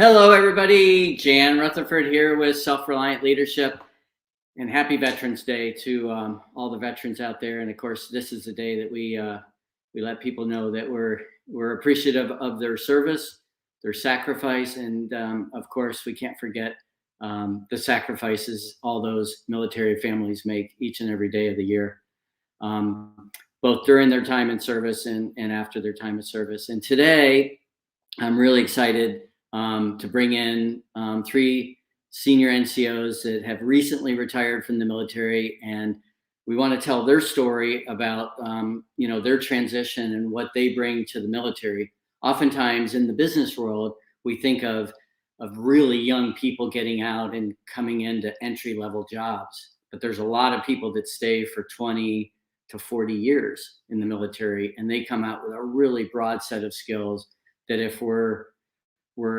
Hello, everybody. Jan Rutherford here with Self-Reliant Leadership, and happy Veterans Day to all the veterans out there. And of course, this is the day that we let people know that we're appreciative of their service, their sacrifice, and of course, we can't forget the sacrifices all those military families make each and every day of the year, both during their time in service and after their time of service. And today, I'm really excited to bring in three senior NCOs that have recently retired from the military, and we want to tell their story about their transition and what they bring to the military. Oftentimes in the business world, we think of really young people getting out and coming into entry-level jobs, but there's a lot of people that stay for 20 to 40 years in the military, and they come out with a really broad set of skills that if we're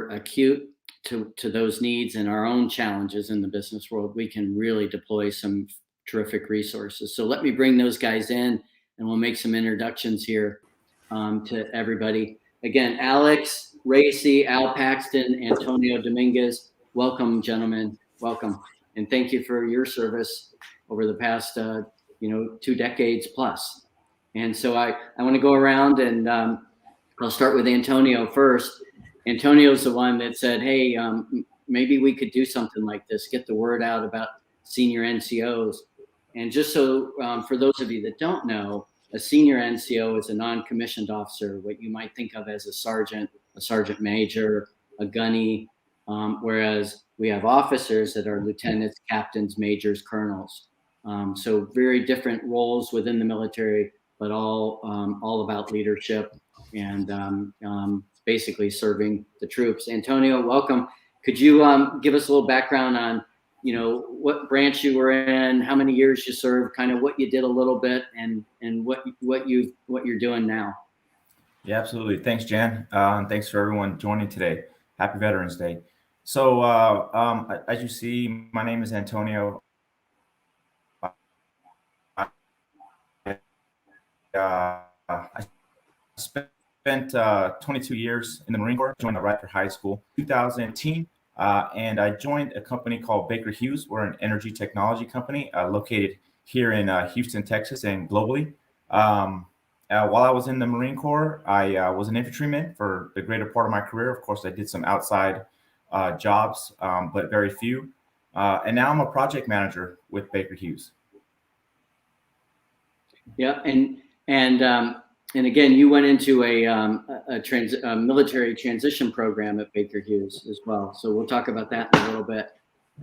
acute to those needs and our own challenges in the business world, we can really deploy some terrific resources. So let me bring those guys in, and we'll make some introductions here to everybody. Again, Alex Racy, Al Paxton, Antonio Dominguez. Welcome, gentlemen. Welcome. And thank you for your service over the past 2 decades plus. And so I want to go around, and I'll start with Antonio first. Antonio's the one that said, hey, maybe we could do something like this, get the word out about senior NCOs. And just so for those of you that don't know, a senior NCO is a non-commissioned officer, what you might think of as a sergeant major, a gunny, whereas we have officers that are lieutenants, captains, majors, colonels. So very different roles within the military, but all about leadership and basically serving the troops. Antonio, welcome. Could you give us a little background on, what branch you were in, how many years you served, kind of what you did a little bit, and what you're doing now? Yeah, absolutely. Thanks, Jan. And thanks for everyone joining today. Happy Veterans Day. So as you see, my name is Antonio. I spent 22 years in the Marine Corps, joined right after high school, 2010, and I joined a company called Baker Hughes. We're an energy technology company located here in Houston, Texas, and globally. While I was in the Marine Corps, I was an infantryman for the greater part of my career. Of course, I did some outside jobs, but very few. And now I'm a project manager with Baker Hughes. Yeah, and again, you went into a military transition program at Baker Hughes as well. So we'll talk about that in a little bit.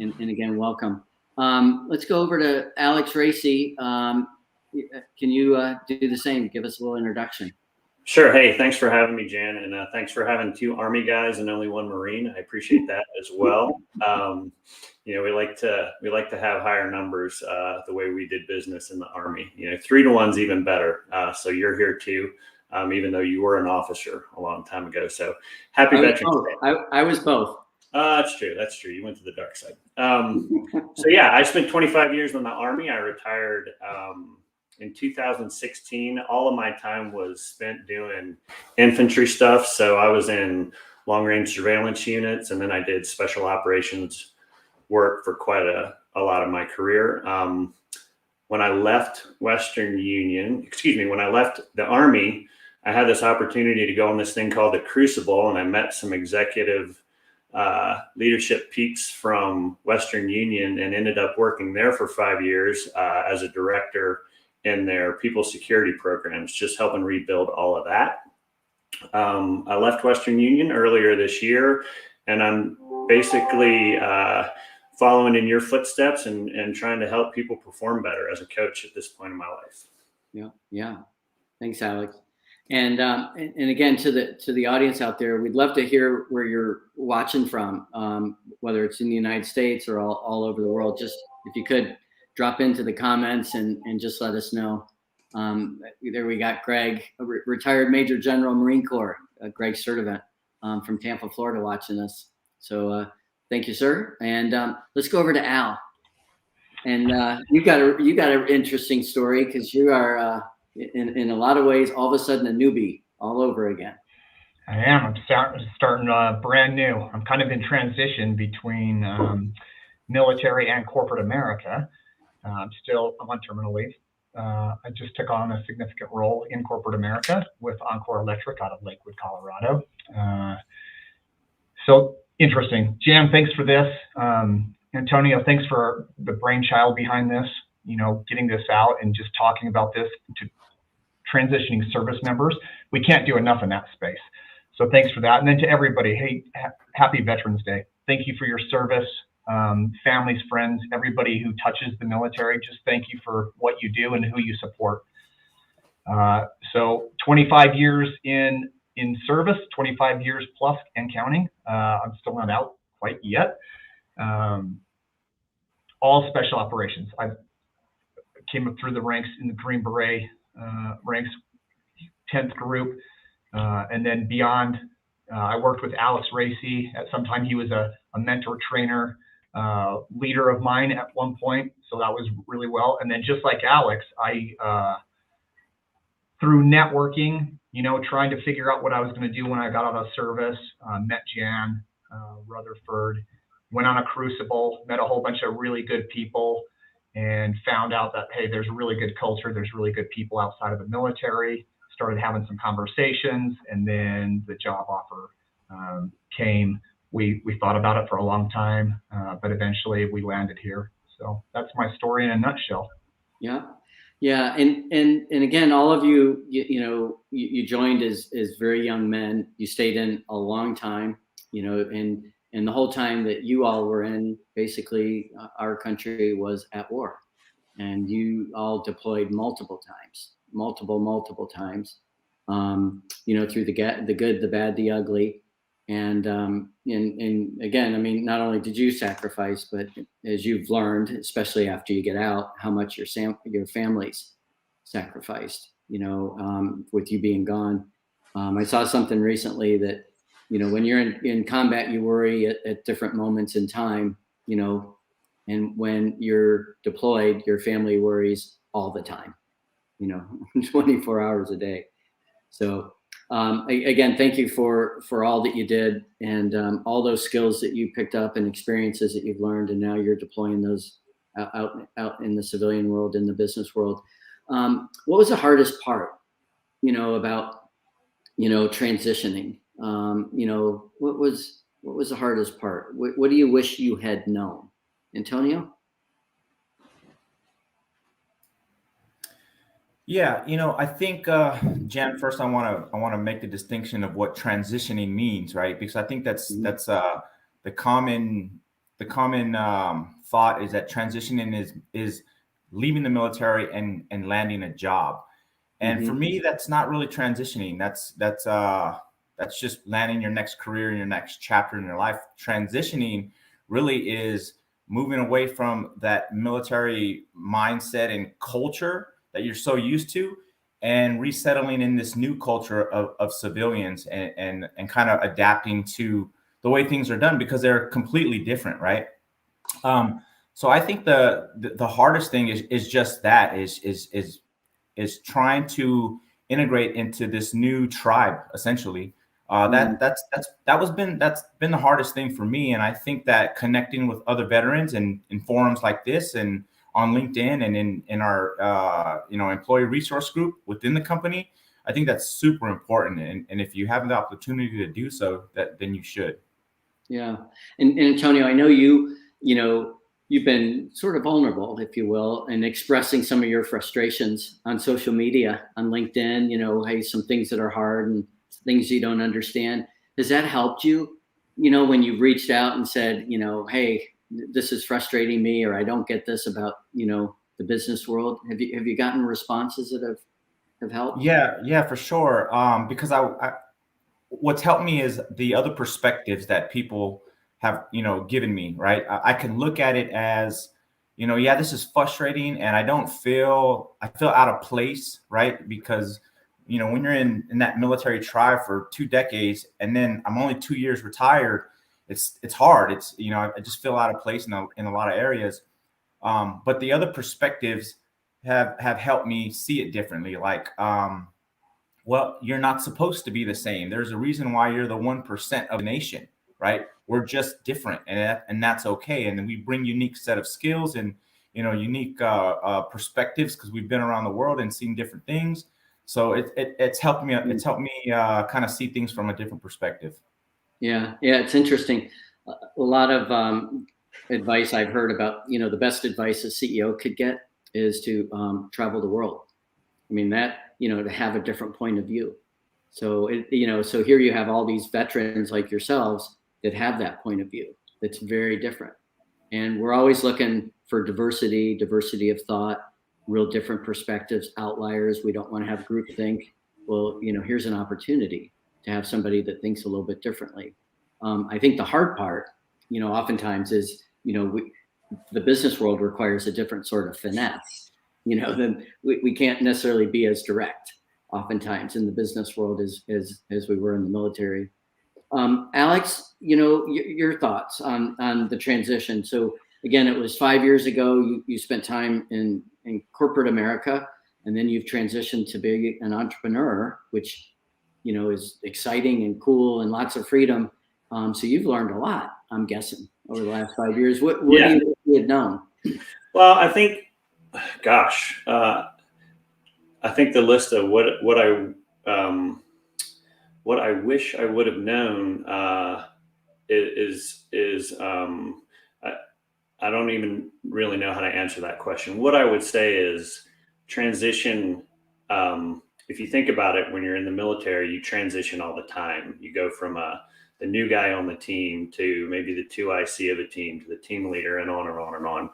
And again, welcome. Let's go over to Alex Racy. Can you do the same? Give us a little introduction. Sure. Hey, thanks for having me, Jan, and thanks for having 2 Army guys and only 1 Marine. I appreciate that as well. We like to have higher numbers the way we did business in the Army. 3 to 1's even better. So you're here too, even though you were an officer a long time ago. So happy Veterans Day. I was both. That's true. That's true. You went to the dark side. So yeah, I spent 25 years in the Army. I retired in 2016. All of my time was spent doing infantry stuff. So I was in long-range surveillance units, and then I did special operations work for quite a lot of my career. When I left when I left the Army, I had this opportunity to go on this thing called the Crucible, and I met some executive leadership peaks from Western Union and ended up working there for 5 years as a director in their people security programs, just helping rebuild all of that. I left Western Union earlier this year, and I'm basically following in your footsteps and trying to help people perform better as a coach at this point in my life. Yeah. Thanks, Alex. And again, to the audience out there, we'd love to hear where you're watching from, whether it's in the United States or all over the world. Just if you could drop into the comments and just let us know. There we got Greg, a retired Major General Marine Corps, Greg Sturdivant from Tampa, Florida, watching us. So thank you, sir. And let's go over to Al. And you got an interesting story, because you are in a lot of ways all of a sudden a newbie all over again. I am. I'm starting brand new. I'm kind of in transition between military and corporate America. I'm on terminal leave. I just took on a significant role in corporate America with Encore Electric out of Lakewood, Colorado. So interesting. Jan, thanks for this. Antonio, thanks for the brainchild behind this, getting this out and just talking about this to transitioning service members. We can't do enough in that space. So thanks for that. And then to everybody, hey, happy Veterans Day. Thank you for your service. Families, friends, everybody who touches the military, just thank you for what you do and who you support. So 25 years in service, 25 years plus and counting. I'm still not out quite yet. All special operations. I came up through the ranks in the Green Beret ranks, 10th group, and then beyond. I worked with Alex Racy. At some time, he was a mentor trainer, leader of mine at one point. So that was really well. And then just like Alex, I, through networking, trying to figure out what I was going to do when I got out of service, met Jan Rutherford, went on a crucible, met a whole bunch of really good people, and found out that, hey, there's really good culture. There's really good people outside of the military. Started having some conversations, and then the job offer came. We thought about it for a long time, but eventually we landed here. So that's my story in a nutshell. Yeah, and again, all of you, you joined as very young men. You stayed in a long time, and the whole time that you all were in, basically, our country was at war, and you all deployed multiple times, multiple times, through the good, the bad, the ugly. And again, I mean, not only did you sacrifice, but as you've learned, especially after you get out, how much your families sacrificed, with you being gone. I saw something recently that, when you're in combat, you worry at different moments in time, and when you're deployed, your family worries all the time, 24 hours a day. So again, thank you for all that you did, and all those skills that you picked up and experiences that you've learned, and now you're deploying those out in the civilian world, in the business world. What was the hardest part, about, transitioning? What was the hardest part? What do you wish you had known, Antonio? Yeah, I think Jan, first I want to make the distinction of what transitioning means, right? Because I think that's the common thought is that transitioning is leaving the military and landing a job. And for me, that's not really transitioning. That's just landing your next career, your next chapter in your life. Transitioning really is moving away from that military mindset and culture that you're so used to, and resettling in this new culture of civilians, and kind of adapting to the way things are done, because they're completely different, right? So I think the hardest thing is just that is trying to integrate into this new tribe, essentially. That's been the hardest thing for me. And I think that connecting with other veterans and in forums like this, and on LinkedIn, and in our employee resource group within the company, I think that's super important. And if you have the opportunity to do so, then you should. Yeah, and Antonio, I know you've been sort of vulnerable, if you will, in expressing some of your frustrations on social media, on LinkedIn. Hey, some things that are hard and things you don't understand. Has that helped you? When you reached out and said, hey, this is frustrating me, or I don't get this about, the business world. Have you gotten responses that have helped? Yeah, for sure. Because what's helped me is the other perspectives that people have, given me, right? I can look at it as, this is frustrating, and I feel out of place, right? Because, when you're in that military tribe for 2 decades, and then I'm only 2 years retired, it's hard. It's, I just feel out of place in a lot of areas. But the other perspectives have helped me see it differently. Like, Well, you're not supposed to be the same. There's a reason why you're the 1% of the nation, right? We're just different, and that's okay. And then we bring unique set of skills and, unique perspectives, because we've been around the world and seen different things. So it's helped me. It's helped me kind of see things from a different perspective. Yeah, it's interesting. A lot of advice I've heard about, the best advice a CEO could get is to travel the world. I mean, that, to have a different point of view. So, so here you have all these veterans like yourselves that have that point of view that's very different. And we're always looking for diversity of thought, real different perspectives, outliers. We don't want to have groupthink. Well, here's an opportunity to have somebody that thinks a little bit differently. I think the hard part, oftentimes is, the business world requires a different sort of finesse, then we can't necessarily be as direct oftentimes in the business world as we were in the military. Alex, your thoughts on the transition. So again, it was 5 years ago, you spent time in corporate America, and then you've transitioned to be an entrepreneur, which, is exciting and cool and lots of freedom. So you've learned a lot, I'm guessing, over the last 5 years. What do you wish you had known? Well, I think, gosh, I think the list of what I wish I would have known is I don't even really know how to answer that question. What I would say is transition. If you think about it, when you're in the military, you transition all the time. You go from the new guy on the team to maybe the 2IC of the team to the team leader, and on and on and on.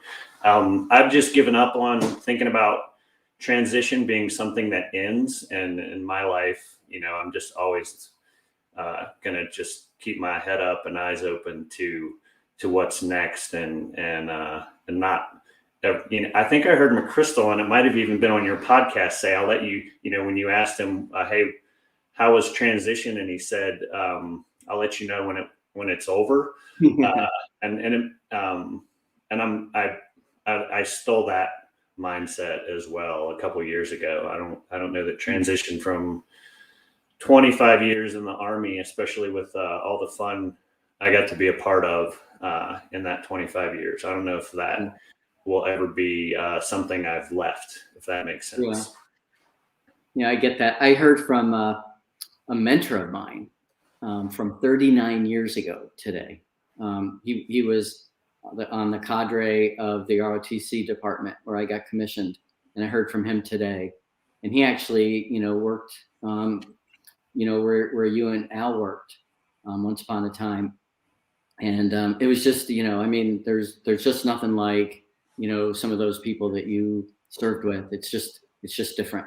I've just given up on thinking about transition being something that ends. And in my life, I'm just always going to just keep my head up and eyes open to what's next, and not. I think I heard McChrystal, and it might have even been on your podcast, say, I'll let you, when you asked him, hey, how was transition? And he said, I'll let you know when it's over. I stole that mindset as well a couple of years ago. I don't know that transition from 25 years in the Army, especially with all the fun I got to be a part of in that 25 years. I don't know if that will ever be something I've left, if that makes sense. Yeah, I get that. I heard from a mentor of mine from 39 years ago today. He was on the cadre of the ROTC department where I got commissioned, and I heard from him today. And he actually, worked, where you and Al worked once upon a time. And it was just, there's just nothing like, some of those people that you served with. It's just different.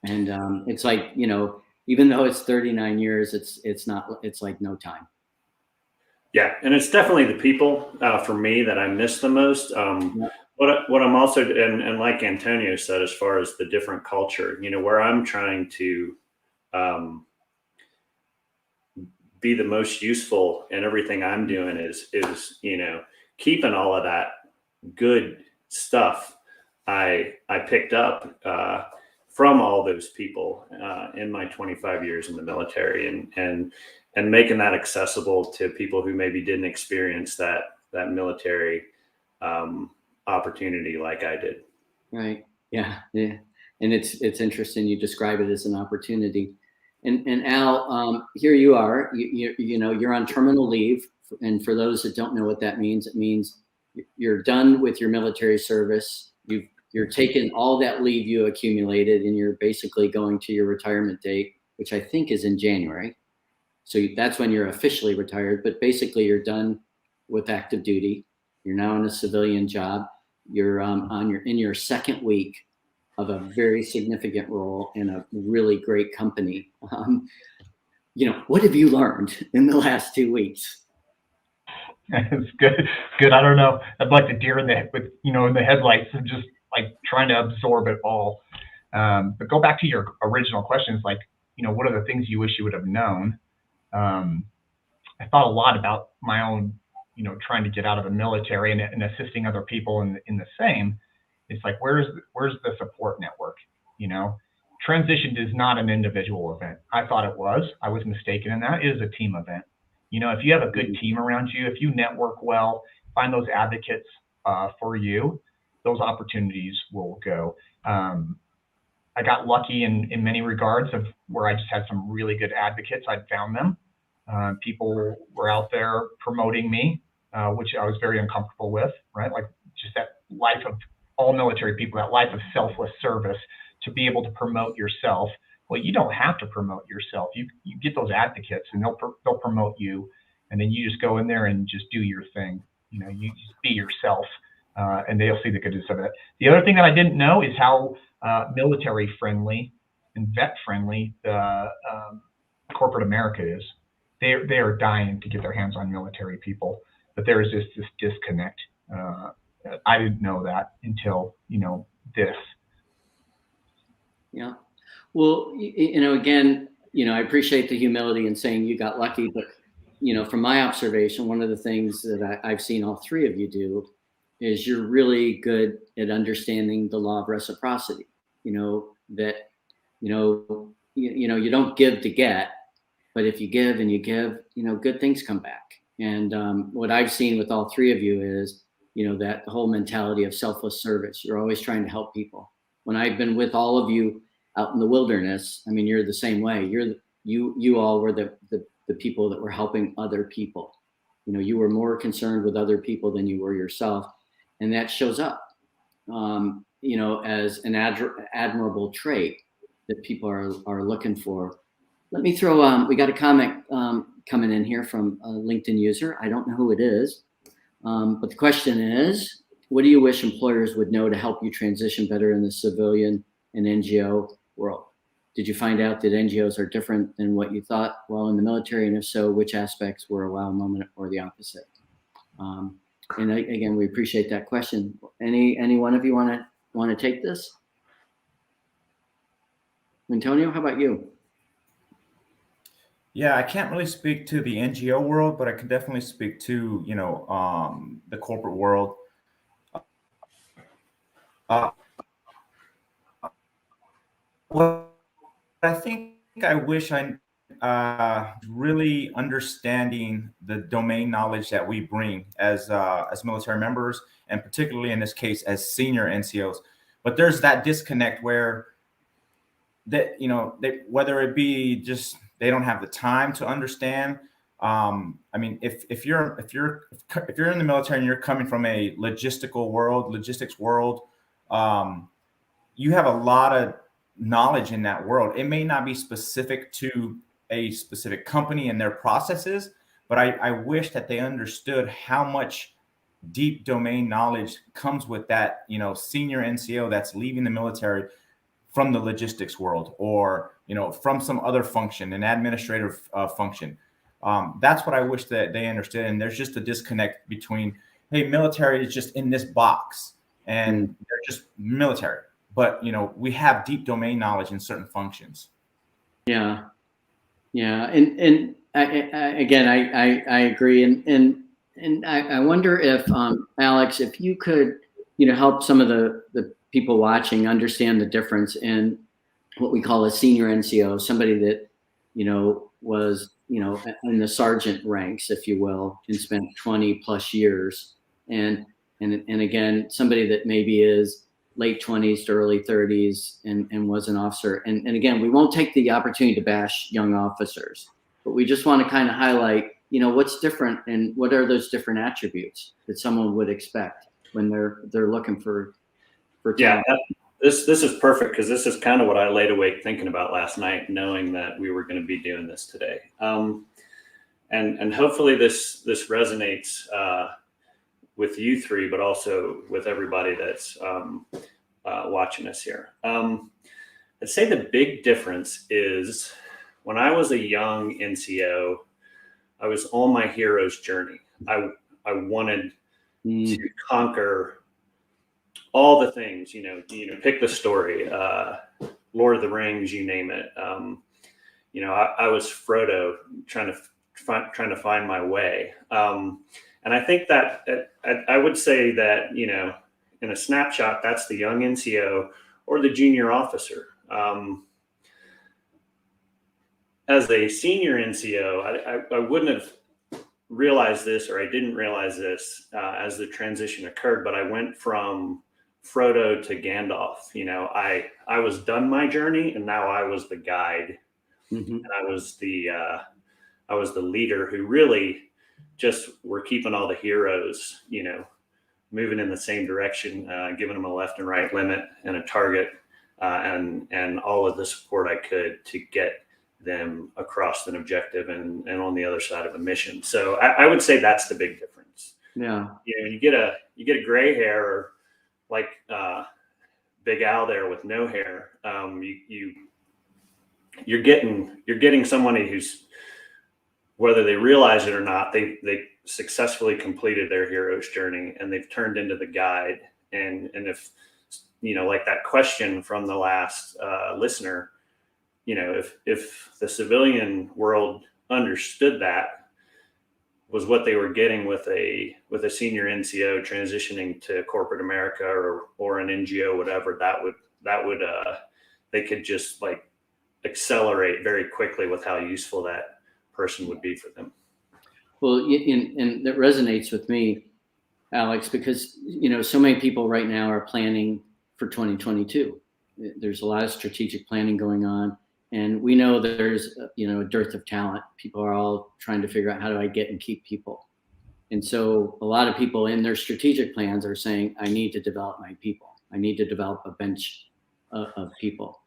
And it's like, even though it's 39 years, it's like no time. Yeah. And it's definitely the people for me that I miss the most. What I'm also, and like Antonio said, as far as the different culture, where I'm trying to be the most useful in everything I'm doing is keeping all of that good stuff I picked up from all those people in my 25 years in the military, and making that accessible to people who maybe didn't experience that military opportunity like I did. Right. Yeah. And it's interesting. You describe it as an opportunity. And Al, here you are. You're on terminal leave, and for those that don't know what that means, it means you're done with your military service. You're taking all that leave you accumulated, and you're basically going to your retirement date, which I think is in January. So that's when you're officially retired. But basically, you're done with active duty. You're now in a civilian job. You're in your second week of a very significant role in a really great company. What have you learned in the last 2 weeks? It's good. I don't know. I'd like the deer in the headlights, and just like trying to absorb it all. But go back to your original questions, like, what are the things you wish you would have known? I thought a lot about my own, trying to get out of the military and assisting other people in the same. It's like, where's the support network? transition is not an individual event. I thought it was. I was mistaken in that. It is a team event. You know, if you have a good team around you, if you network well, find those advocates for you, those opportunities will go. I got lucky in many regards of where I just had some really good advocates. I'd found them. People were out there promoting me, which I was very uncomfortable with, right? Like just that life of all military people, that life of selfless service, to be able to promote yourself. Well, you don't have to promote yourself. You get those advocates and they'll promote you. And then you just go in there and just do your thing. You know, you just be yourself and they'll see the goodness of it. The other thing that I didn't know is how military friendly and vet friendly corporate America is. They are dying to get their hands on military people, but there is just this disconnect. I didn't know that until, you know, this. Yeah. Well, you know, again, you know, I appreciate the humility in saying you got lucky, but, you know, from my observation, one of the things that I've seen all three of you do is you're really good at understanding the law of reciprocity. You know, that, you know, you don't give to get, but if you give and you give, you know, good things come back. And what I've seen with all three of you is, you know, that whole mentality of selfless service. You're always trying to help people. When I've been with all of you out in the wilderness, I mean, you're the same way. You all were the people that were helping other people. You know, you were more concerned with other people than you were yourself, and that shows up, you know, as an admirable trait that people are looking for. Let me throw. We got a comment coming in here from a LinkedIn user. I don't know who it is, but the question is, what do you wish employers would know to help you transition better in the civilian and NGO world? Did you find out that NGOs are different than what you thought while in the military? And if so, which aspects were a wow moment or the opposite? And again, we appreciate that question. Any one of you want to take this? Antonio, how about you? Yeah, I can't really speak to the NGO world, but I can definitely speak to, you know, the corporate world. Well, I think I wish I really understanding the domain knowledge that we bring as military members, and particularly in this case as senior NCOs. But there's that disconnect where that, you know, whether it be just they don't have the time to understand. I mean, if you're in the military and you're coming from a logistics world, you have a lot of knowledge in that world. It may not be specific to a specific company and their processes, but I wish that they understood how much deep domain knowledge comes with that, you know, senior NCO that's leaving the military from the logistics world, or, you know, from some other function, an administrative function. That's what I wish that they understood. And there's just a disconnect between, hey, military is just in this box and they're just military. But, you know, we have deep domain knowledge in certain functions. Yeah. And again, I agree. And I wonder if, Alex, if you could, you know, help some of the people watching understand the difference in what we call a senior NCO, somebody that, you know, was, you know, in the sergeant ranks, if you will, and spent 20 plus years. And again, somebody that maybe is late 20s to early 30s and was an officer. And again, we won't take the opportunity to bash young officers, but we just want to kind of highlight, you know, what's different and what are those different attributes that someone would expect when they're looking for talent. Yeah, this is perfect, because this is kind of what I laid awake thinking about last night, knowing that we were going to be doing this today. And hopefully this resonates with you three, but also with everybody that's watching us here. I'd say the big difference is when I was a young NCO, I was on my hero's journey. I wanted to conquer all the things, you know, pick the story, Lord of the Rings, you name it. You know, I was Frodo trying to find my way. And I think that I would say that, you know, in a snapshot, that's the young NCO or the junior officer. as a senior NCO, I wouldn't have realized this, or I didn't realize this as the transition occurred, but I went from Frodo to Gandalf. I was done my journey, and now I was the guide, Mm-hmm. and I was the leader who really just were keeping all the heroes, moving in the same direction, giving them a left and right limit and a target, and all of the support I could to get them across an objective and on the other side of a mission. So I would say that's the big difference. Yeah. You get a gray hair, or like Big Al there with no hair. You're getting somebody who's, whether they realize it or not, they successfully completed their hero's journey, and they've turned into the guide. And if like that question from the last listener, if the civilian world understood that was what they were getting with a senior NCO transitioning to corporate America or an NGO, whatever, that would they could just like accelerate very quickly with how useful that person would be for them. Well, and that resonates with me, Alex, because so many people right now are planning for 2022. There's a lot of strategic planning going on, and we know there's a dearth of talent. People are all trying to figure out, how do I get and keep people? And so a lot of people in their strategic plans are saying, I need to develop my people. I need to develop a bench of people.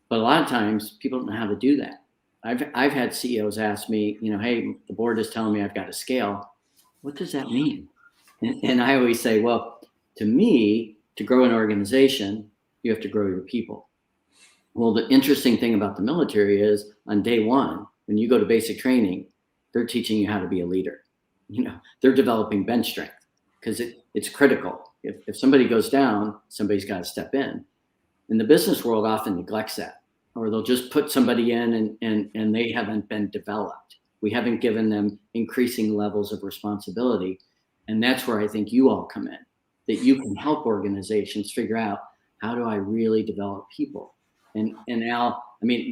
But a lot of times people don't know how to do that. I've had CEOs ask me, hey, the board is telling me I've got to scale. What does that mean? And I always say, well, to me, to grow an organization, you have to grow your people. Well, the interesting thing about the military is, on day one, when you go to basic training, they're teaching you how to be a leader. They're developing bench strength, because it's critical. If somebody goes down, somebody's got to step in. And the business world often neglects that, or they'll just put somebody in and they haven't been developed. We haven't given them increasing levels of responsibility. And that's where I think you all come in, that you can help organizations figure out, how do I really develop people? And Al,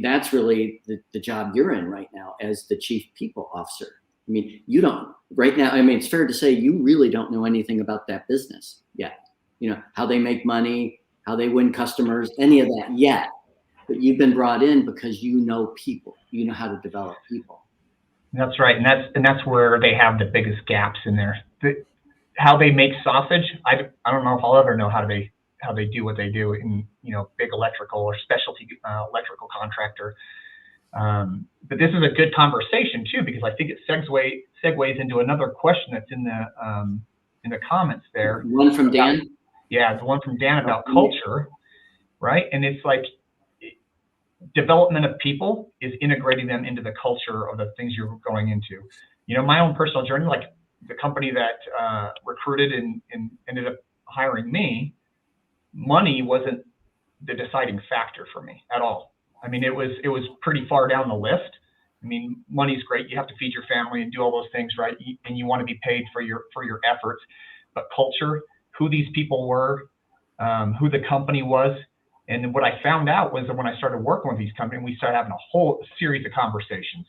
that's really the job you're in right now as the chief people officer. You don't right now. It's fair to say you really don't know anything about that business yet. How they make money, how they win customers, any of that yet. But you've been brought in because you know people. You know how to develop people. That's right, and that's where they have the biggest gaps in there. How they make sausage, I don't know if I'll ever know how they do what they do in big electrical or specialty electrical contractor. But this is a good conversation too, because I think it segues into another question that's in the comments there. One from Dan. Yeah, the one from Dan about culture, right? And it's like, development of people is integrating them into the culture of the things you're going into. My own personal journey, like the company that recruited and ended up hiring me, money wasn't the deciding factor for me at all. It was pretty far down the list. Money's great. You have to feed your family and do all those things, right? And you want to be paid for your efforts. But culture, who these people were, who the company was. And what I found out was that when I started working with these companies, we started having a whole series of conversations,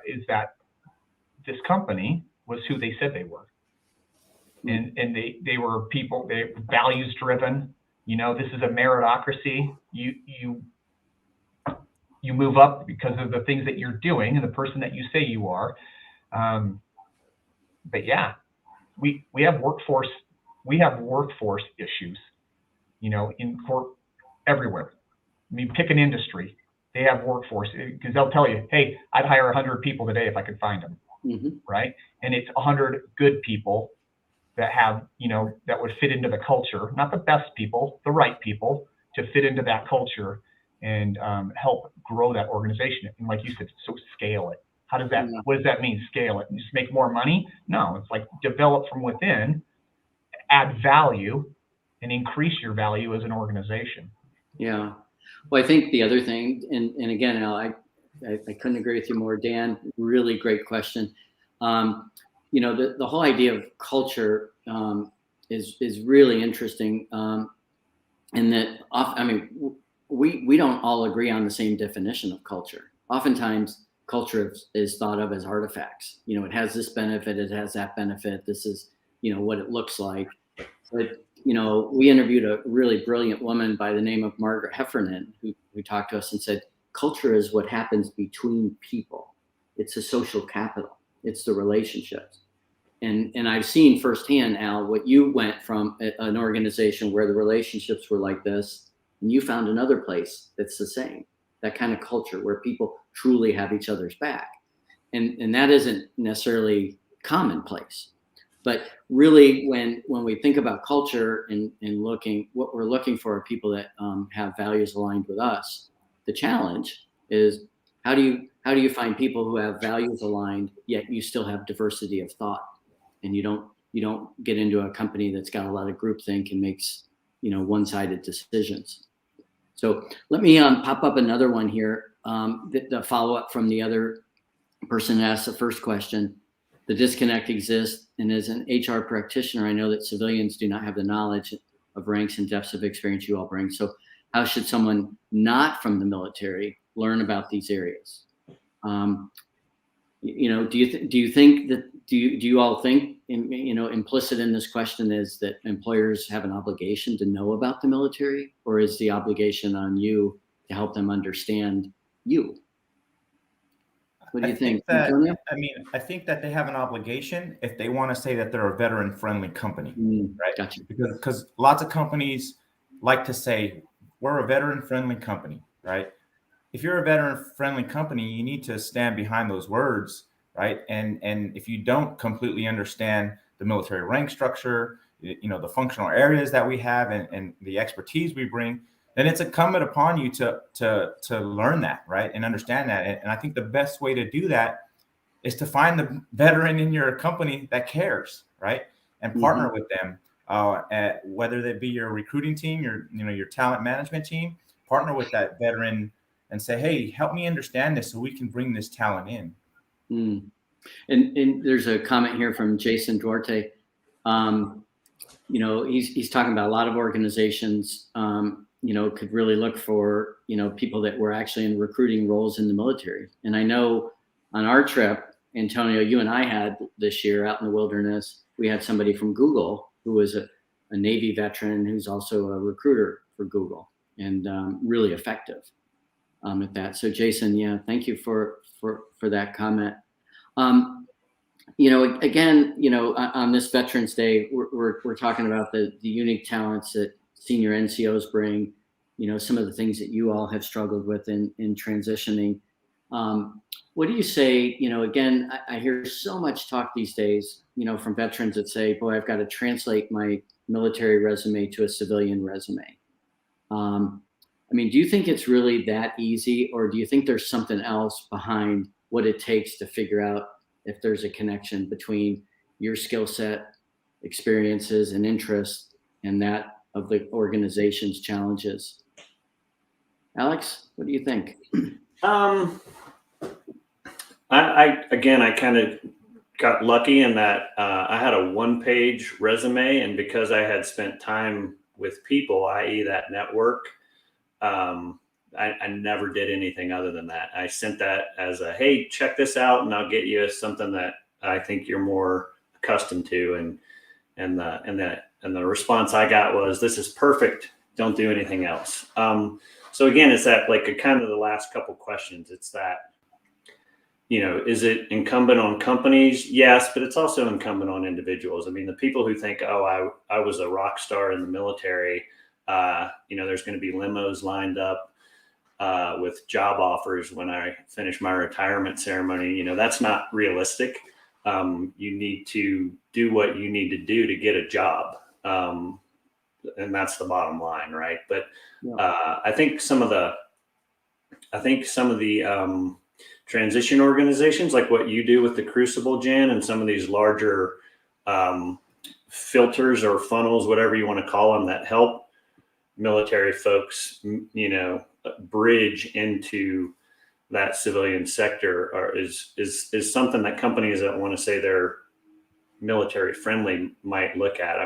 is that this company was who they said they were. And they were people, they values driven. This is a meritocracy. You move up because of the things that you're doing and the person that you say you are. But yeah, we have workforce issues, in court everywhere. Pick an industry, they have workforce, because they'll tell you, hey, I'd hire 100 people today if I could find them. Mm-hmm. Right? And it's 100 good people that have, that would fit into the culture, not the best people, the right people to fit into that culture and help grow that organization. And like you said, so scale it. How does that, what does that mean, scale it? Just make more money? No, it's like develop from within, add value, and increase your value as an organization. Yeah. Well, I think the other thing, and again, Al, I couldn't agree with you more. Dan, really great question. The whole idea of culture is really interesting, in that we don't all agree on the same definition of culture. oftentimes culture is thought of as artifacts. It has this benefit, it has that benefit. This is, what it looks like. But, we interviewed a really brilliant woman by the name of Margaret Heffernan, who talked to us and said, culture is what happens between people. It's a social capital. It's the relationships. And I've seen firsthand, Al, what you went from an organization where the relationships were like this, and you found another place that's the same, that kind of culture where people truly have each other's back. And that isn't necessarily commonplace. But really, when we think about culture and what we're looking for are people that have values aligned with us. The challenge is how do you find people who have values aligned, yet you still have diversity of thought, and you don't get into a company that's got a lot of groupthink and makes one-sided decisions. So let me pop up another one here. The follow-up from the other person that asked the first question. The disconnect exists, and as an HR practitioner, I know that civilians do not have the knowledge of ranks and depths of experience you all bring. So how should someone not from the military learn about these areas? Do you all think, implicit in this question is that employers have an obligation to know about the military, or is the obligation on you to help them understand you? What do you think? I think that they have an obligation if they want to say that they're a veteran-friendly company, right? Gotcha. Because lots of companies like to say, we're a veteran-friendly company, right? If you're a veteran-friendly company, you need to stand behind those words, right? And if you don't completely understand the military rank structure, the functional areas that we have and the expertise we bring, then it's incumbent upon you to learn that, right, and understand that. And I think the best way to do that is to find the veteran in your company that cares, right, and partner with them. Whether that be your recruiting team, your talent management team, partner with that veteran and say, hey, help me understand this so we can bring this talent in. And there's a comment here from Jason Duarte. He's talking about a lot of organizations, could really look for, people that were actually in recruiting roles in the military. And I know on our trip, Antonio, you and I had this year out in the wilderness, we had somebody from Google who was a Navy veteran who's also a recruiter for Google, and really effective at that. So Jason, yeah, thank you for that comment. Again, on this Veterans Day, we're talking about the unique talents that senior NCOs bring, some of the things that you all have struggled with in transitioning. What do you say, again, I hear so much talk these days, from veterans that say, boy, I've got to translate my military resume to a civilian resume. Do you think it's really that easy, or do you think there's something else behind what it takes to figure out if there's a connection between your skill set, experiences, and interests and that of the organization's challenges? Alex, what do you think? I kind of got lucky in that I had a one-page resume, and because I had spent time with people, i.e. that network, I never did anything other than that. I sent that as a, hey, check this out, and I'll get you something that I think you're more accustomed to. And the response I got was, this is perfect. Don't do anything else. So again, it's that like a kind of the last couple questions. It's that, is it incumbent on companies? Yes, but it's also incumbent on individuals. The people who think, oh, I was a rock star in the military, there's going to be limos lined up with job offers when I finish my retirement ceremony. That's not realistic. You need to do what you need to do to get a job. And that's the bottom line. Right. But I think some of the transition organizations, like what you do with the Crucible, Jan, and some of these larger filters or funnels, whatever you want to call them, that help military folks, bridge into that civilian sector, is something that companies that want to say they're military friendly might look at.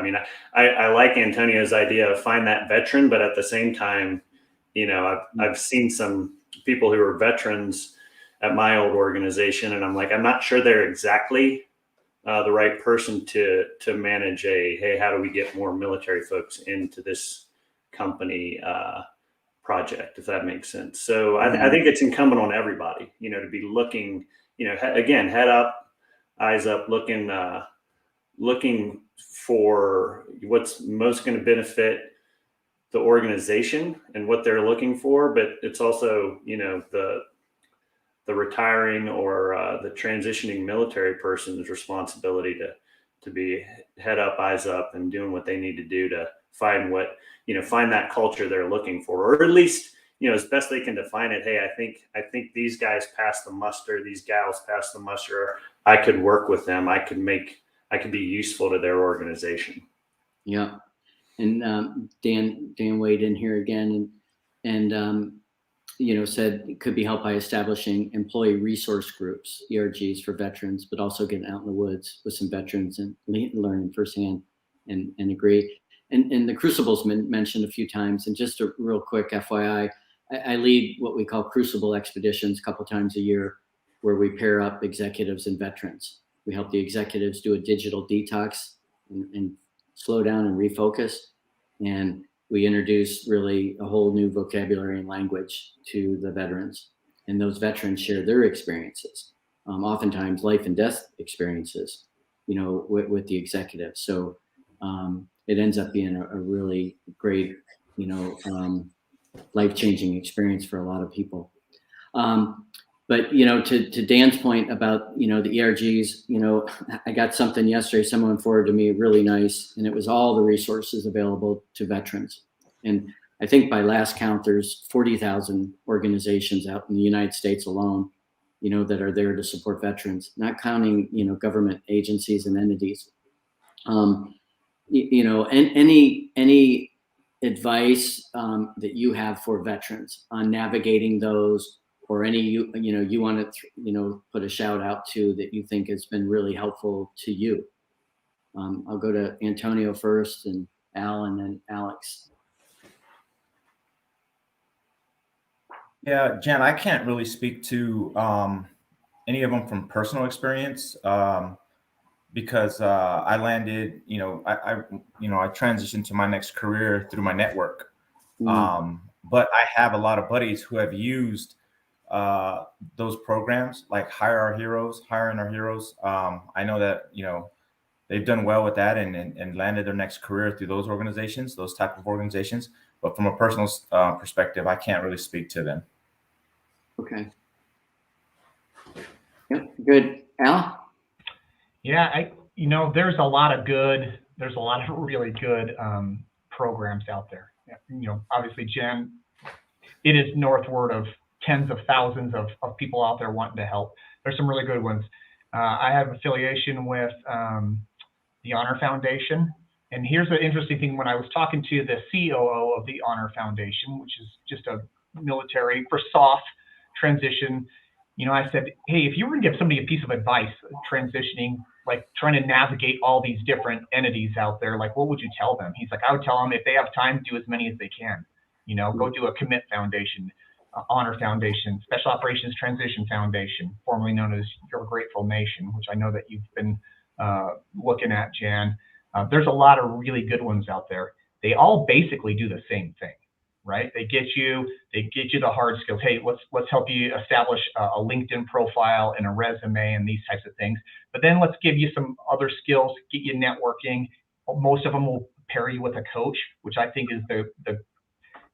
I like Antonio's idea of find that veteran, but at the same time, I've seen some people who are veterans at my old organization, and I'm like, I'm not sure they're exactly the right person to manage hey, how do we get more military folks into this company project, if that makes sense. So I think it's incumbent on everybody, to be looking, again, head up, eyes up, looking for what's most going to benefit the organization and what they're looking for. But it's also, the retiring or the transitioning military person's responsibility to be head up, eyes up, and doing what they need to do to find find that culture they're looking for, or at least, as best they can define it. Hey, I think these guys pass the muster, these gals pass the muster. I could work with them. I could be useful to their organization. Yeah. And Dan weighed in here again and said it could be helped by establishing employee resource groups, ERGs, for veterans, but also getting out in the woods with some veterans and learning firsthand and agree. And the Crucible's been mentioned a few times. And just a real quick FYI, I lead what we call Crucible expeditions a couple times a year, where we pair up executives and veterans. We help the executives do a digital detox and slow down and refocus. And we introduce really a whole new vocabulary and language to the veterans. And those veterans share their experiences, oftentimes life and death experiences, with the executives. So it ends up being a really great, life-changing experience for a lot of people. But, to Dan's point about, the ERGs, I got something yesterday, someone forwarded to me, really nice, and it was all the resources available to veterans. And I think by last count, there's 40,000 organizations out in the United States alone, that are there to support veterans, not counting, government agencies and entities. And any advice that you have for veterans on navigating those, or any you want to put a shout out to that you think has been really helpful to you? I'll go to Antonio first, and Al, and then Alex. Yeah, Jen, I can't really speak to any of them from personal experience because I landed, I transitioned to my next career through my network. But I have a lot of buddies who have used those programs like hiring our heroes. I know that, they've done well with that and landed their next career through those type of organizations. But from a personal perspective, I can't really speak to them. Okay. Yep. Good. Al? Yeah, there's a lot of really good programs out there. Obviously, Jen, it is northward of tens of thousands of people out there wanting to help. There's some really good ones. I have affiliation with the Honor Foundation. And here's the interesting thing. When I was talking to the COO of the Honor Foundation, which is just a military for soft transition, I said, hey, if you were to give somebody a piece of advice transitioning, like trying to navigate all these different entities out there, like what would you tell them? He's like, I would tell them if they have time, do as many as they can. Go do a Commit Foundation, Honor Foundation, Special Operations Transition Foundation, formerly known as Your Grateful Nation, which I know that you've been looking at, Jan. There's a lot of really good ones out there. They all basically do the same thing, right? They get you the hard skills. Hey, let's help you establish a LinkedIn profile and a resume and these types of things. But then let's give you some other skills, get you networking. Most of them will pair you with a coach, which I think is the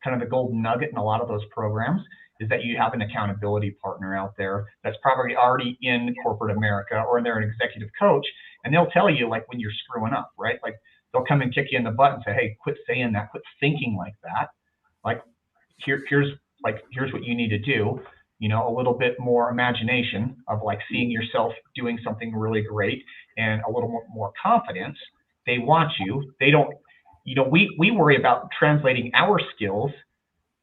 kind of the golden nugget in a lot of those programs, is that you have an accountability partner out there that's probably already in corporate America, or they're an executive coach, and they'll tell you like when you're screwing up, right? Like they'll come and kick you in the butt and say, hey, quit saying that, quit thinking like that. Like here's what you need to do. A little bit more imagination of like seeing yourself doing something really great and a little more confidence. They want you. They don't. We worry about translating our skills,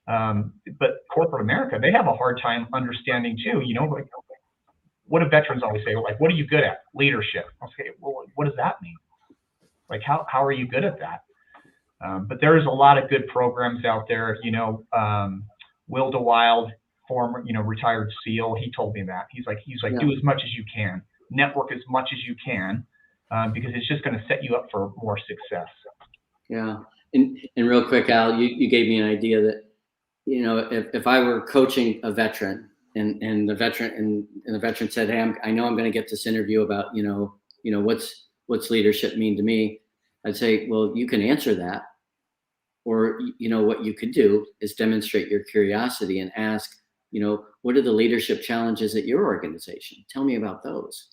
but corporate America, they have a hard time understanding too. Like what do veterans always say? Like, what are you good at? Leadership. I'll say, well, what does that mean? Like, how are you good at that? But there's a lot of good programs out there. Will DeWild, former, retired SEAL. He told me that. He's like, Yeah. do as much as you can, network as much as you can, because it's just going to set you up for more success. Yeah. And real quick, Al, you gave me an idea that, if I were coaching a veteran and the veteran said, hey, I know I'm going to get this interview about, what's leadership mean to me? I'd say, well, you can answer that. Or, what you could do is demonstrate your curiosity and ask, what are the leadership challenges at your organization? Tell me about those.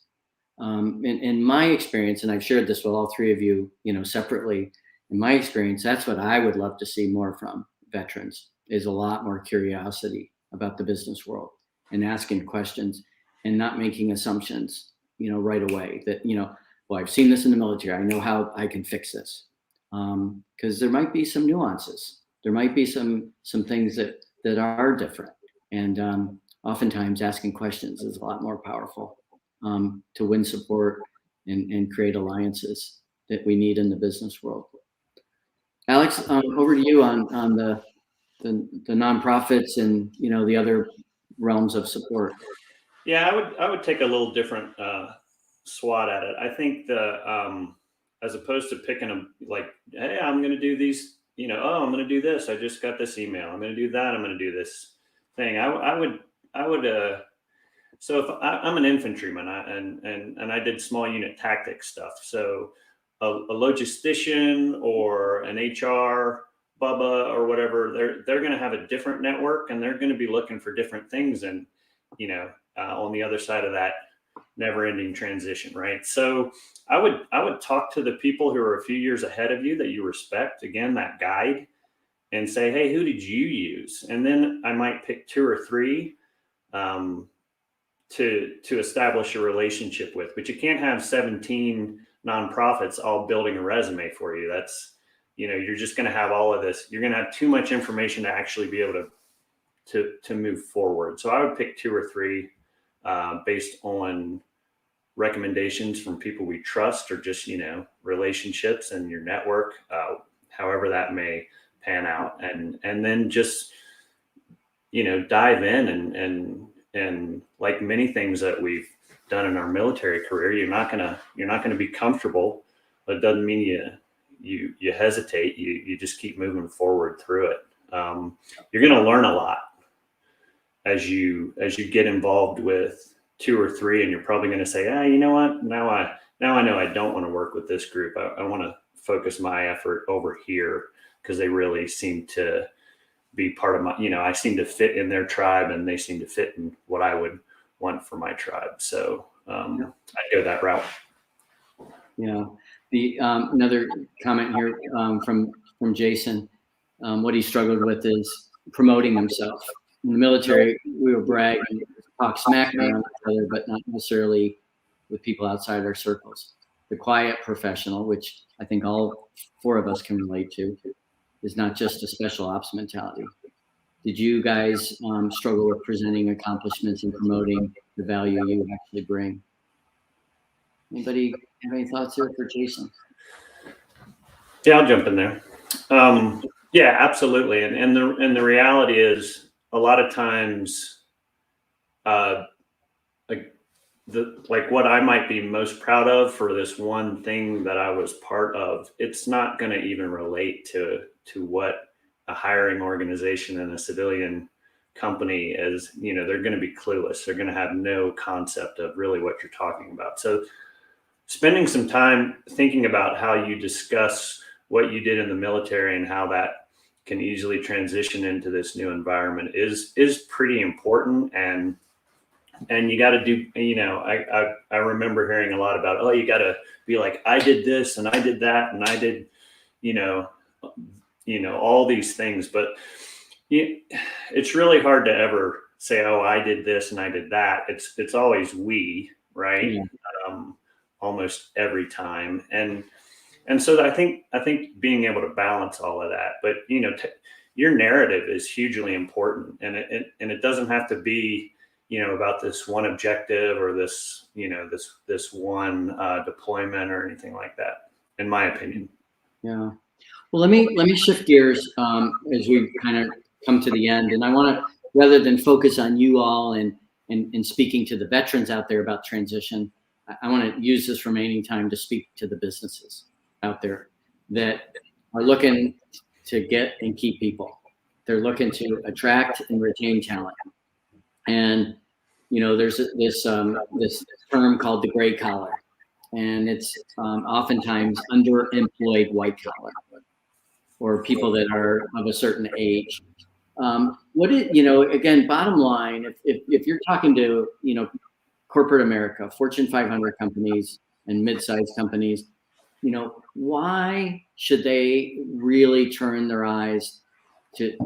In my experience, and I've shared this with all three of you, separately, in my experience, that's what I would love to see more from veterans, is a lot more curiosity about the business world and asking questions and not making assumptions, right away that, well, I've seen this in the military. I know how I can fix this. Because there might be some nuances. There might be some things that are different. And oftentimes asking questions is a lot more powerful to win support and create alliances that we need in the business world. Alex, over to you on the nonprofits and the other realms of support. Yeah, I would take a little different swat at it. I think as opposed to picking hey, I'm going to do these, oh, I'm going to do this. I just got this email. I'm going to do that. I'm going to do this thing. I would. So if I'm an infantryman, and I did small unit tactics stuff. So a logistician or an HR Bubba or whatever, they're going to have a different network, and they're going to be looking for different things. And on the other side of that never-ending transition, right? So I would talk to the people who are a few years ahead of you that you respect, again, that guide, and say, hey, who did you use? And then I might pick 2 or 3 to establish a relationship with. But you can't have 17 nonprofits all building a resume for you. That's, you're just going to have all of this. You're going to have too much information to actually be able to move forward. So I would pick 2 or 3 based on recommendations from people we trust, or just, relationships and your network, however that may pan out. And then just, dive in and like many things that we've done in our military career, you're not gonna be comfortable, but it doesn't mean you hesitate. You just keep moving forward through it. You're going to learn a lot as you get involved with 2 or 3, and you're probably going to say, you know what? Now I know I don't want to work with this group. I want to focus my effort over here because they really seem to be part of my, I seem to fit in their tribe, and they seem to fit in what I would want for my tribe. So I go that route. Yeah. The another comment here from Jason. What he struggled with is promoting himself. In the military, we would brag and talk smack around each other, but not necessarily with people outside our circles. The quiet professional, which I think all 4 of us can relate to, is not just a special ops mentality. Did you guys struggle with presenting accomplishments and promoting the value you actually bring? Anybody have any thoughts here for Jason? Yeah, I'll jump in there. Yeah, absolutely. And the reality is, a lot of times, like what I might be most proud of for this one thing that I was part of, it's not going to even relate to what a hiring organization and a civilian company is. They're going to be clueless. They're going to have no concept of really what you're talking about. So spending some time thinking about how you discuss what you did in the military and how that can easily transition into this new environment is pretty important. And you got to do, I remember hearing a lot about, you got to be like, I did this and I did that and I did, all these things. But it's really hard to ever say, I did this and I did that. It's always we, right? Yeah. Almost every time. And so I think being able to balance all of that, but your narrative is hugely important, and it doesn't have to be, about this one objective or this, this one deployment or anything like that, in my opinion. Yeah. Well, let me shift gears as we kind of come to the end, and I want to rather than focus on you all and speaking to the veterans out there about transition, I want to use this remaining time to speak to the businesses out there that are looking to get and keep people. They're looking to attract and retain talent. And, you know, there's this term called the gray collar, and it's oftentimes underemployed white collar or people that are of a certain age. Again, bottom line, if you're talking to, corporate America, Fortune 500 companies and mid-sized companies, why should they really turn their eyes to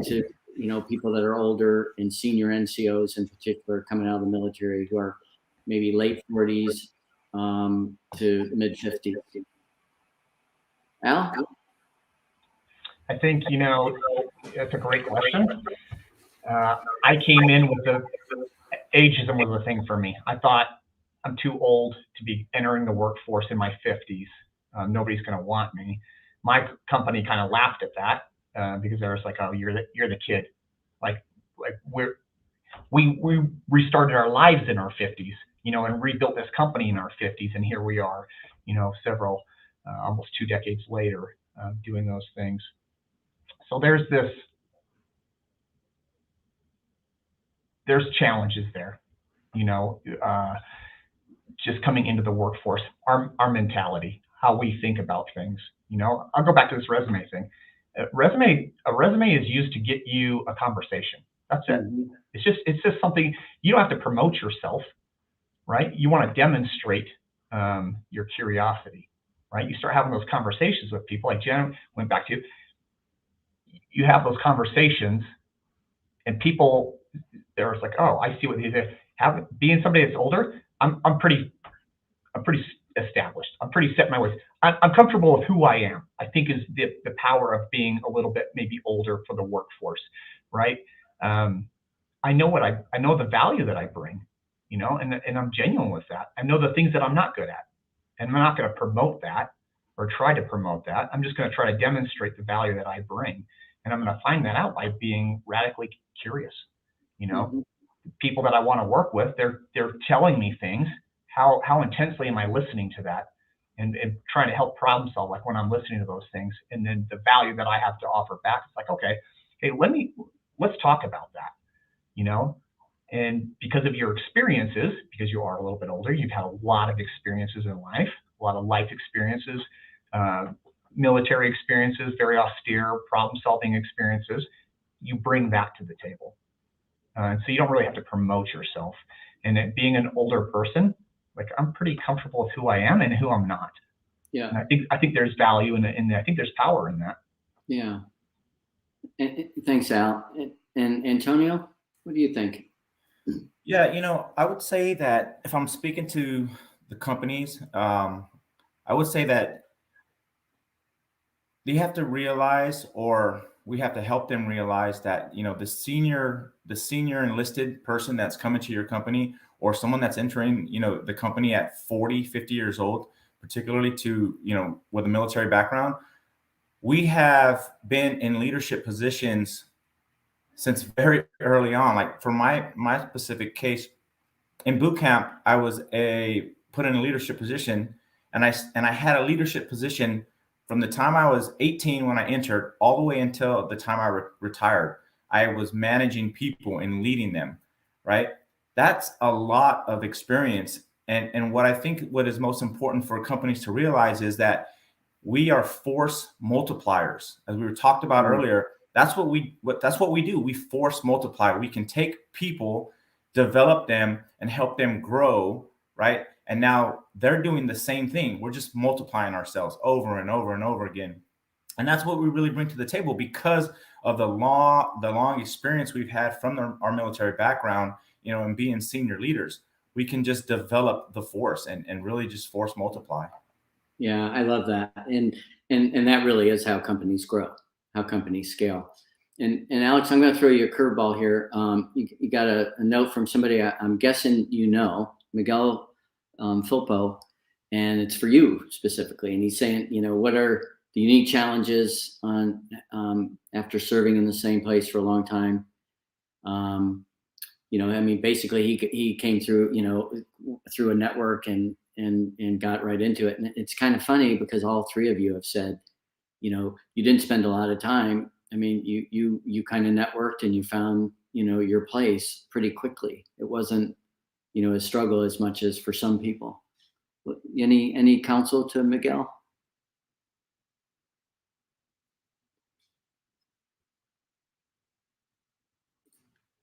people that are older and senior NCOs in particular coming out of the military who are maybe late 40s to mid 50s? Al? I think, that's a great question. I came in with the ageism was a thing for me. I thought I'm too old to be entering the workforce in my 50s. Nobody's going to want me. My company kind of laughed at that because they was like, "Oh, you're the kid." Like we restarted our lives in our 50s, and rebuilt this company in our 50s, and here we are, several almost 2 decades later, doing those things. So there's challenges there, just coming into the workforce, our mentality, how we think about things. I'll go back to this resume thing. A resume is used to get you a conversation. That's it. Mm-hmm. It's just something. You don't have to promote yourself, right? You want to demonstrate your curiosity, right? You start having those conversations with people, like Jen went back to. You have those conversations, and people, they're like, "Oh, I see what these are." Being somebody that's older, I'm pretty established. I'm pretty set in my ways. I'm comfortable with who I am. I think is the power of being a little bit maybe older for the workforce, right? I know the value that I bring, and I'm genuine with that. I know the things that I'm not good at, and I'm not going to promote that or try to promote that. I'm just going to try to demonstrate the value that I bring, and I'm going to find that out by being radically curious. Mm-hmm. People that I want to work with, they're telling me things. How intensely am I listening to that, and trying to help problem solve, like when I'm listening to those things, and then the value that I have to offer back. It's like, okay, hey, let's talk about that, and because of your experiences, because you are a little bit older, you've had a lot of experiences in life, a lot of life experiences, military experiences, very austere problem solving experiences. You bring that to the table. And so you don't really have to promote yourself. And being an older person, like, I'm pretty comfortable with who I am and who I'm not. Yeah. And I think there's value in I think there's power in that. Yeah. Thanks, Al. And Antonio, what do you think? Yeah, I would say that if I'm speaking to the companies, I would say that they have to realize, or we have to help them realize that, the senior enlisted person that's coming to your company, or someone that's entering, the company at 40, 50 years old, particularly to, with a military background, we have been in leadership positions since very early on. Like for my specific case, in boot camp, I was put in a leadership position, and I had a leadership position from the time I was 18 when I entered all the way until the time I retired. I was managing people and leading them, right? That's a lot of experience. And what I think what is most important for companies to realize is that we are force multipliers. As we were talked about earlier, that's what we do. We force multiply. We can take people, develop them, and help them grow, right? And now they're doing the same thing. We're just multiplying ourselves over and over and over again. And that's what we really bring to the table because of the long experience we've had from our military background, and being senior leaders. We can just develop the force and really just force multiply. Yeah, I love that. And that really is how companies grow, how companies scale. And Alex, I'm going to throw you a curveball here. You got a note from somebody I'm guessing Miguel Filpo, and it's for you specifically. And he's saying, what are the unique challenges on after serving in the same place for a long time? I mean, basically he came through, through a network and got right into it. And it's kind of funny because all three of you have said, you didn't spend a lot of time. I mean, you kind of networked and you found, your place pretty quickly. It wasn't, a struggle as much as for some people. Any counsel to Miguel?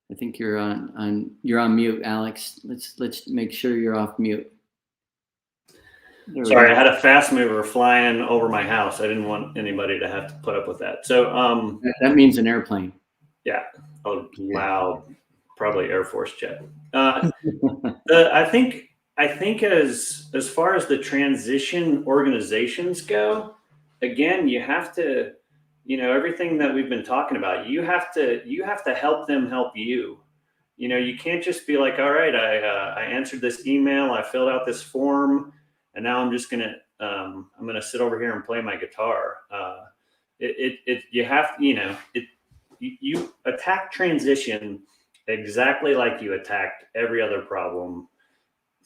I think you're on mute, Alex. Let's make sure you're off mute. Sorry, I had a fast mover flying over my house. I didn't want anybody to have to put up with that. So that means an airplane. Yeah, a loud, probably Air Force jet. I think as far as the transition organizations go, again, you have to, everything that we've been talking about, you have to help them help you. You can't just be like, all right, I answered this email, I filled out this form, and now I'm just gonna sit over here and play my guitar. You have, you attack transition exactly like you attacked every other problem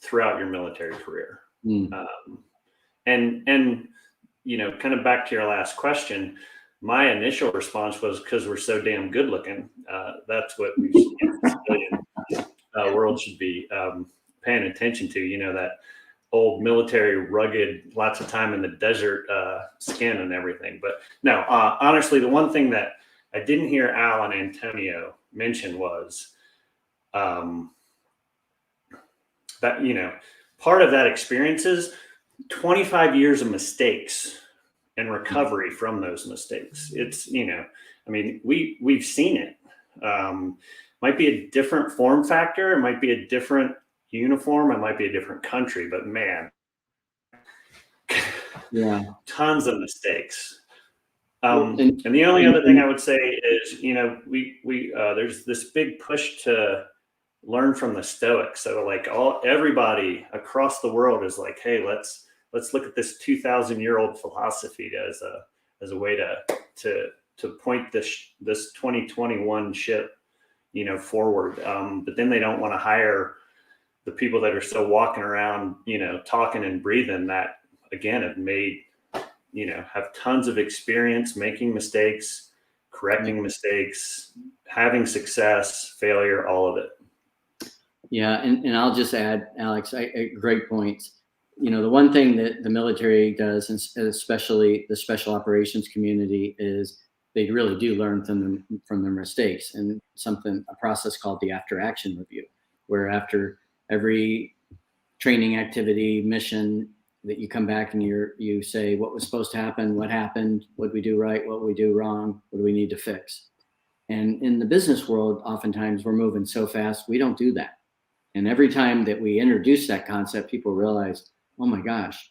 throughout your military career. And kind of back to your last question, my initial response was because we're so damn good looking. That's what we the civilian world should be paying attention to, that old military rugged, lots of time in the desert skin and everything. But no, honestly, the one thing that I didn't hear Al and Antonio mention was that, part of that experience is 25 years of mistakes and recovery from those mistakes. It's, I mean, we've seen it. Might be a different form factor. It might be a different uniform. It might be a different country, but man, yeah, tons of mistakes. And the only other thing I would say is, we there's this big push to learn from the Stoics. So like everybody across the world is like, hey, let's look at this 2,000-year-old philosophy as a way to point this 2021 ship, forward. But then they don't want to hire the people that are still walking around, talking and breathing that, again, have made, have tons of experience making mistakes, correcting mistakes, having success, failure, all of it. Yeah, and I'll just add, Alex, great points. The one thing that the military does, and especially the special operations community, is they really do learn from their mistakes, and a process called the after action review, where after every training activity, mission, that you come back and you say what was supposed to happen, what happened, what we do right, what we do wrong, what do we need to fix. And in the business world, oftentimes we're moving so fast, we don't do that. And every time that we introduce that concept, people realize, oh my gosh,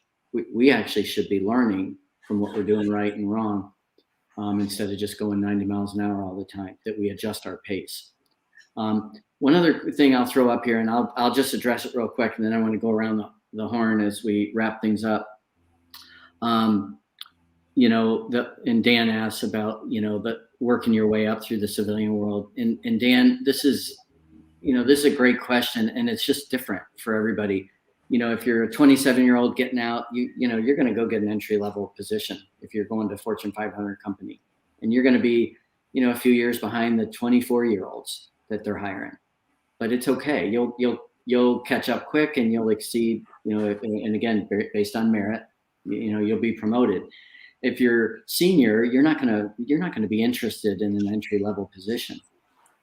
we actually should be learning from what we're doing right and wrong, instead of just going 90 miles an hour all the time, that we adjust our pace. One other thing I'll throw up here, and I'll just address it real quick, and then I want to go around the horn as we wrap things up. And Dan asks about, the working your way up through the civilian world. And Dan, this is a great question, and it's just different for everybody. If you're a 27-year-old getting out, you're going to go get an entry-level position if you're going to Fortune 500 company, and you're going to be, a few years behind the 24-year-olds that they're hiring. But it's okay. You'll catch up quick, and you'll exceed. And again, based on merit, you'll be promoted. If you're senior, you're not going to be interested in an entry-level position.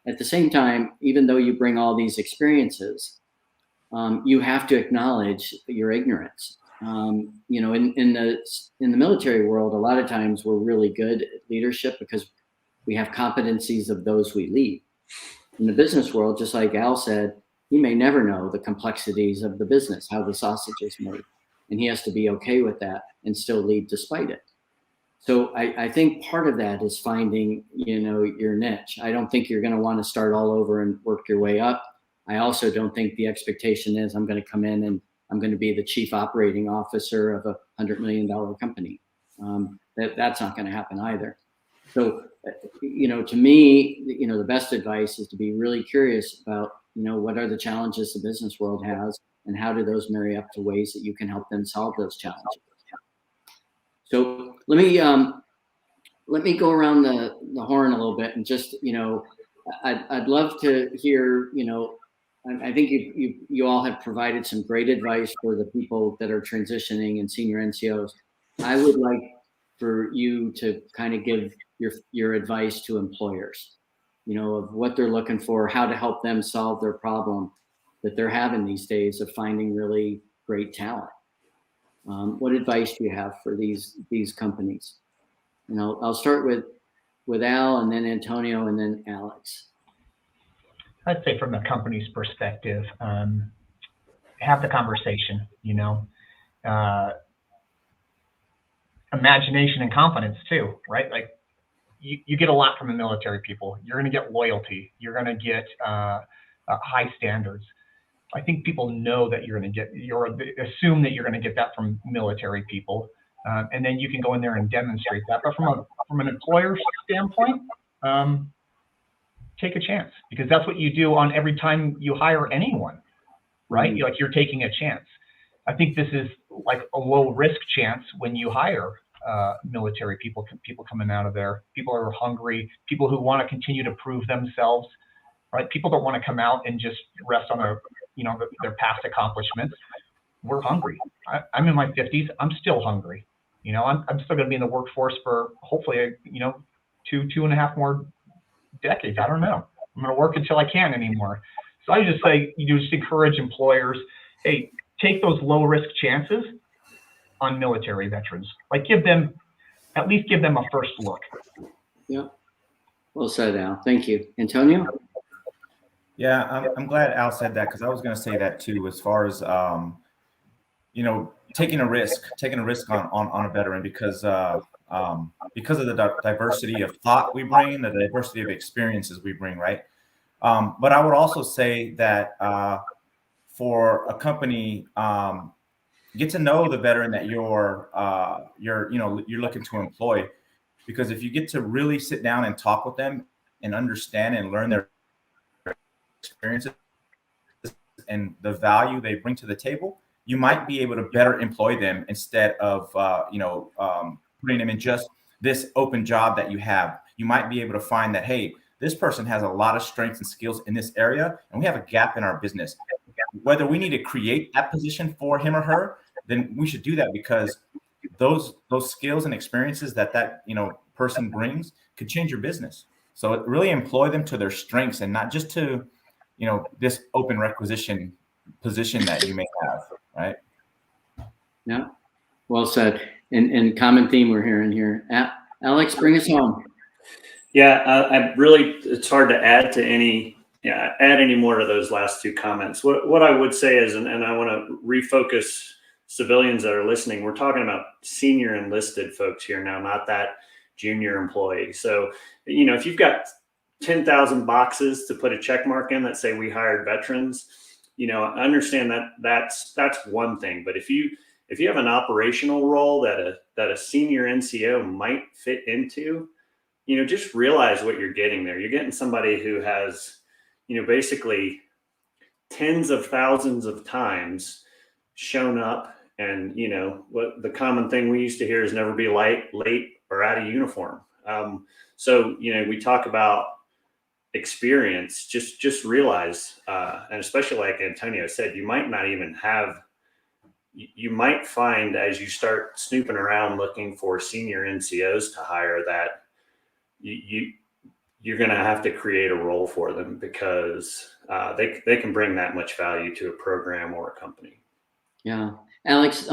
At the same time, even though you bring all these experiences, you have to acknowledge your ignorance. In the military world, a lot of times we're really good at leadership because we have competencies of those we lead. In the business world, just like Al said, he may never know the complexities of the business, how the sausage is made, and he has to be okay with that and still lead despite it. So I think part of that is finding, your niche. I don't think you're going to want to start all over and work your way up. I also don't think the expectation is I'm going to come in and I'm going to be the chief operating officer of a $100 million company. That's not going to happen either. So to me, the best advice is to be really curious about, what are the challenges the business world has, and how do those marry up to ways that you can help them solve those challenges. So let me go around the horn a little bit, and just, I'd love to hear, I think you all have provided some great advice for the people that are transitioning and senior NCOs. I would like for you to kind of give your advice to employers, of what they're looking for, how to help them solve their problem that they're having these days of finding really great talent. What advice do you have for these companies? And I'll start with Al, and then Antonio, and then Alex. I'd say from the company's perspective, have the conversation, imagination and confidence too, right? Like you get a lot from the military people. You're going to get loyalty. You're going to get high standards. I think people know that you're going to get, assume that you're going to get that from military people. And then you can go in there and demonstrate that. But from an employer standpoint, take a chance, because that's what you do on every time you hire anyone, right? Mm-hmm. You're taking a chance. I think this is like a low risk chance when you hire military people coming out of there. People are hungry, people who want to continue to prove themselves, right? People don't want to come out and just rest on their past accomplishments. We're hungry. I'm in my 50s. I'm still hungry. I'm still going to be in the workforce for hopefully, 2.5 more decades. I don't know. I'm going to work until I can't anymore. So I just say, just encourage employers, hey, take those low risk chances on military veterans. Like at least give them a first look. Yeah. Well said, Al. Thank you. Antonio? Yeah, I'm glad Al said that, because I was going to say that too, as far as, taking a risk on a veteran, because of the diversity of thought we bring, the diversity of experiences we bring, right? But I would also say that for a company, get to know the veteran that you're looking to employ, because if you get to really sit down and talk with them and understand and learn their experiences and the value they bring to the table, you might be able to better employ them instead of putting them in just this open job that you have. You might be able to find that, hey, this person has a lot of strengths and skills in this area, and we have a gap in our business. Whether we need to create that position for him or her, then we should do that, because those skills and experiences that person brings could change your business. So really employ them to their strengths, and not just to this open requisition position that you may have, right? Yeah, well said. And common theme we're hearing here. Alex, bring us home. Yeah, it's hard to add any more to those last two comments. What I would say is, and I want to refocus civilians that are listening, we're talking about senior enlisted folks here now, not that junior employee. So, if you've got 10,000 boxes to put a check mark in that say we hired veterans, I understand that's one thing. But if you have an operational role that a senior NCO might fit into, just realize what you're getting there. You're getting somebody who has, basically tens of thousands of times shown up, and what the common thing we used to hear is never be late, or out of uniform. So we talk about experience. Just realize, and especially like Antonio said, you might not even have. You might find, as you start snooping around looking for senior NCOs to hire, that you're going to have to create a role for them, because they can bring that much value to a program or a company. Yeah. Alex,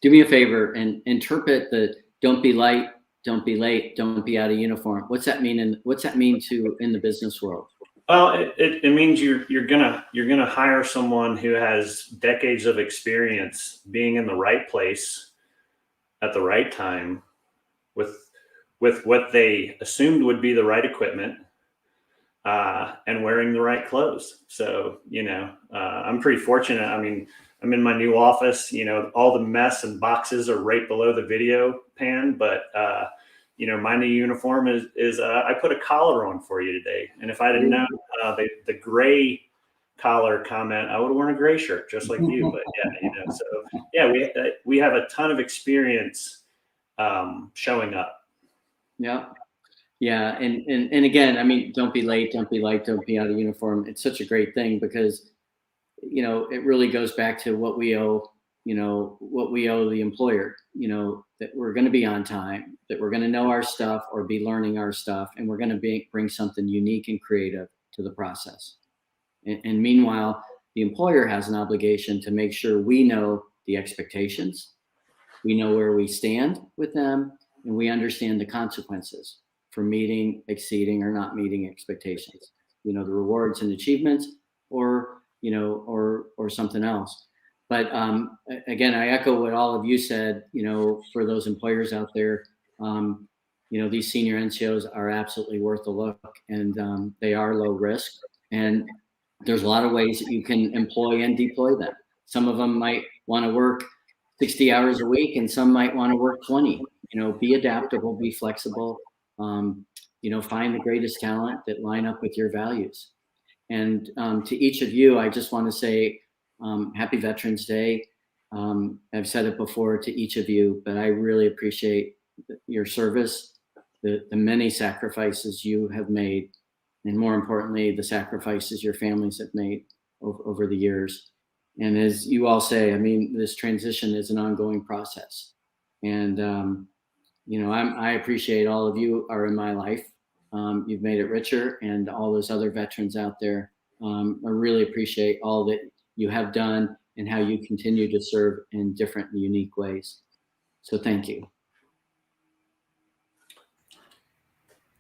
do me a favor and interpret the "don't be light, don't be late, don't be out of uniform." What's that mean? And what's that mean in the business world? Well, it means you're gonna hire someone who has decades of experience being in the right place at the right time with what they assumed would be the right equipment, and wearing the right clothes. So I'm pretty fortunate. I mean, I'm in my new office. All the mess and boxes are right below the video pan, but my new uniform is I put a collar on for you today. And if I didn't know the gray collar comment, I would have worn a gray shirt just like you. But yeah, so yeah, we have a ton of experience showing up. Yeah. Yeah. And again, I mean, don't be late, don't be light, don't be out of uniform. It's such a great thing because, it really goes back to what we owe, what we owe the employer, that we're going to be on time, that we're going to know our stuff or be learning our stuff, and we're going to bring something unique and creative to the process. And meanwhile, the employer has an obligation to make sure we know the expectations, we know where we stand with them, and we understand the consequences for meeting, exceeding, or not meeting expectations. The rewards and achievements, or or something else. But again, I echo what all of you said. For those employers out there, these senior NCOs are absolutely worth a look, and they are low risk. And there's a lot of ways that you can employ and deploy them. Some of them might want to work 60 hours a week, and some might want to work 20. Be adaptable, be flexible. Find the greatest talent that line up with your values. And to each of you, I just want to say Happy Veterans Day. I've said it before to each of you, but I really appreciate your service, the many sacrifices you have made, and more importantly, the sacrifices your families have made over the years. And as you all say, I mean, this transition is an ongoing process. And, I appreciate all of you are in my life. You've made it richer, and all those other veterans out there. I really appreciate all that you have done and how you continue to serve in different and unique ways. So thank you.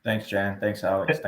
Thanks, Jan. Thanks, Alex. Thanks,